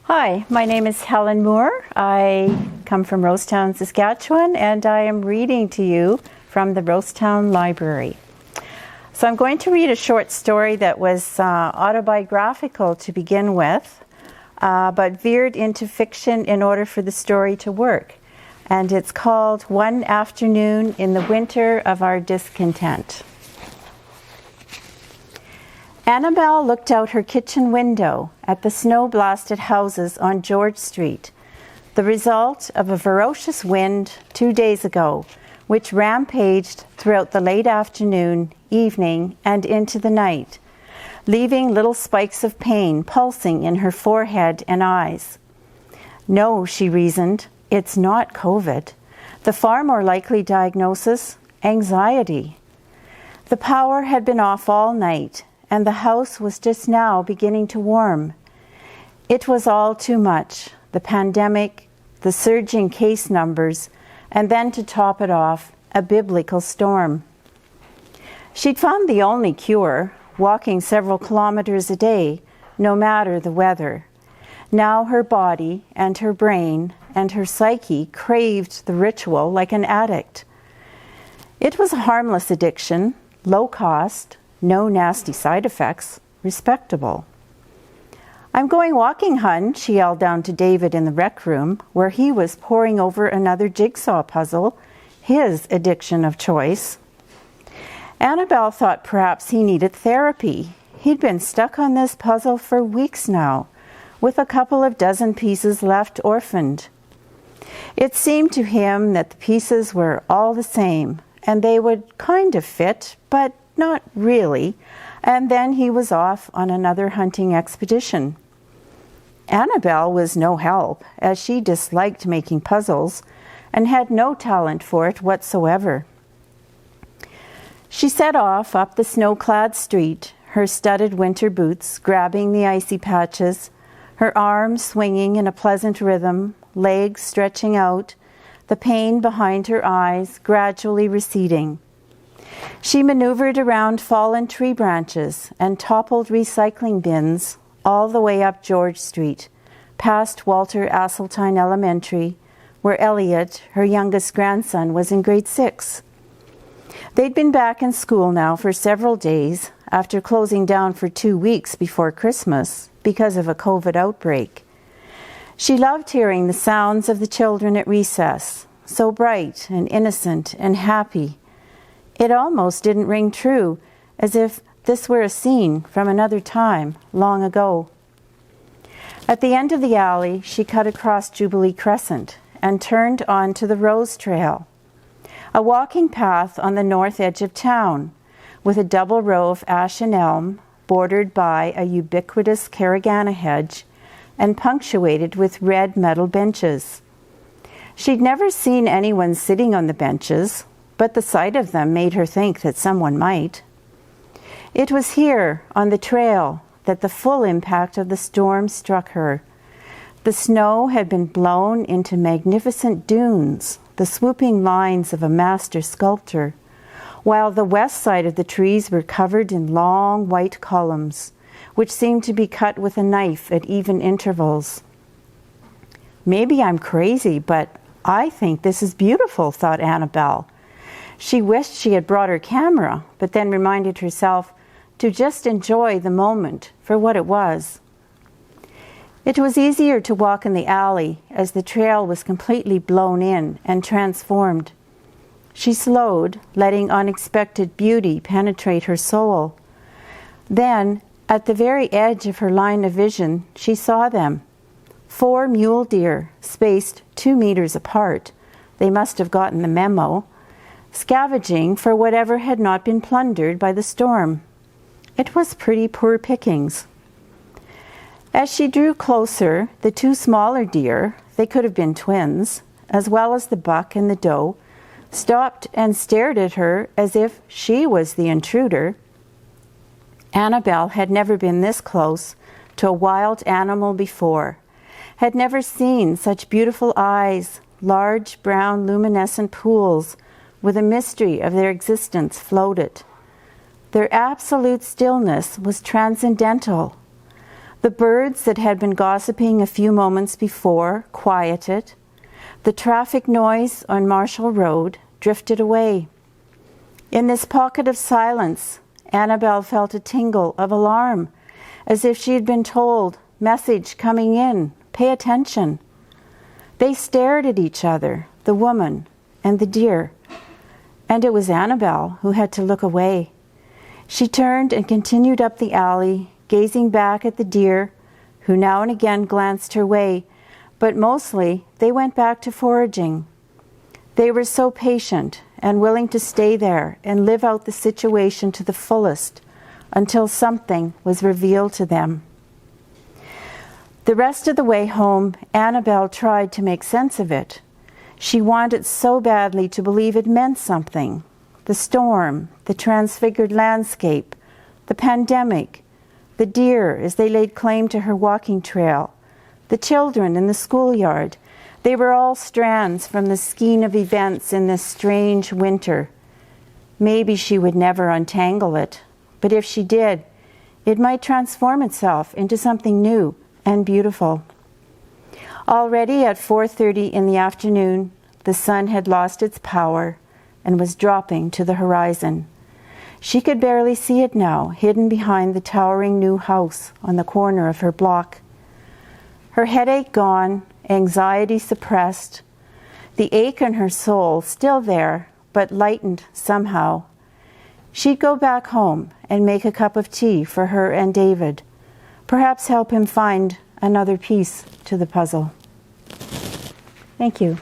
Hi, my name is Helen Mourre. I come from Rosetown, Saskatchewan, and I am reading to you from the Rosetown Library. So I'm going to read a short story that was autobiographical to begin with, but veered into fiction in order for the story to work. And it's called One Afternoon in the Winter of Our Discontent. Annabelle looked out her kitchen window at the snow-blasted houses on George Street, the result of a ferocious wind 2 days ago, which rampaged throughout the late afternoon, evening, and into the night, leaving little spikes of pain pulsing in her forehead and eyes. No, she reasoned, it's not COVID. The far more likely diagnosis, anxiety. The power had been off all night, and the house was just now beginning to warm. It was all too much, the pandemic, the surging case numbers, and then to top it off, a biblical storm. She'd found the only cure, walking several kilometers a day, no matter the weather. Now her body and her brain and her psyche craved the ritual like an addict. It was a harmless addiction, low cost, no nasty side effects, respectable. "I'm going walking, hun," she yelled down to David in the rec room, where he was poring over another jigsaw puzzle, his addiction of choice. Annabelle thought perhaps he needed therapy. He'd been stuck on this puzzle for weeks now, with a couple of dozen pieces left orphaned. It seemed to him that the pieces were all the same, and they would kind of fit, but not really, and then he was off on another hunting expedition. Annabelle was no help, as she disliked making puzzles and had no talent for it whatsoever. She set off up the snow-clad street, her studded winter boots grabbing the icy patches, her arms swinging in a pleasant rhythm, legs stretching out, the pain behind her eyes gradually receding. She maneuvered around fallen tree branches and toppled recycling bins all the way up George Street, past Walter Asseltine Elementary, where Elliot, her youngest grandson, was in grade 6. They'd been back in school now for several days, after closing down for 2 weeks before Christmas because of a COVID outbreak. She loved hearing the sounds of the children at recess, so bright and innocent and happy. It almost didn't ring true, as if this were a scene from another time, long ago. At the end of the alley, she cut across Jubilee Crescent and turned onto the Rose Trail, a walking path on the north edge of town, with a double row of ash and elm, bordered by a ubiquitous caragana hedge, and punctuated with red metal benches. She'd never seen anyone sitting on the benches, but the sight of them made her think that someone might. It was here, on the trail, that the full impact of the storm struck her. The snow had been blown into magnificent dunes, the swooping lines of a master sculptor, while the west side of the trees were covered in long white columns, which seemed to be cut with a knife at even intervals. "Maybe I'm crazy, but I think this is beautiful," thought Annabelle. She wished she had brought her camera, but then reminded herself to just enjoy the moment for what it was. It was easier to walk in the alley as the trail was completely blown in and transformed. She slowed, letting unexpected beauty penetrate her soul. Then, at the very edge of her line of vision, she saw them. 4 mule deer, spaced 2 meters apart. They must have gotten the memo. Scavenging for whatever had not been plundered by the storm. It was pretty poor pickings. As she drew closer, the 2 smaller deer, they could have been twins, as well as the buck and the doe, stopped and stared at her as if she was the intruder. Annabelle had never been this close to a wild animal before, had never seen such beautiful eyes, large brown luminescent pools, with a mystery of their existence floated. Their absolute stillness was transcendental. The The birds that had been gossiping a few moments before quieted. The traffic noise on Marshall Road drifted away. In this pocket of silence, Annabelle felt a tingle of alarm, as if she had been told, "Message coming in, pay attention." They stared at each other, the woman and the deer, and it was Annabelle who had to look away. She turned and continued up the alley, gazing back at the deer, who now and again glanced her way, but mostly they went back to foraging. They were so patient and willing to stay there and live out the situation to the fullest until something was revealed to them. The rest of the way home, Annabelle tried to make sense of it. She wanted so badly to believe it meant something. The storm, the transfigured landscape, the pandemic, the deer as they laid claim to her walking trail, the children in the schoolyard. They were all strands from the skein of events in this strange winter. Maybe she would never untangle it, but if she did, it might transform itself into something new and beautiful. Already at 4:30 in the afternoon, the sun had lost its power and was dropping to the horizon. She could barely see it now, hidden behind the towering new house on the corner of her block. Her headache gone, anxiety suppressed, the ache in her soul still there, but lightened somehow. She'd go back home and make a cup of tea for her and David, perhaps help him find another piece to the puzzle. Thank you.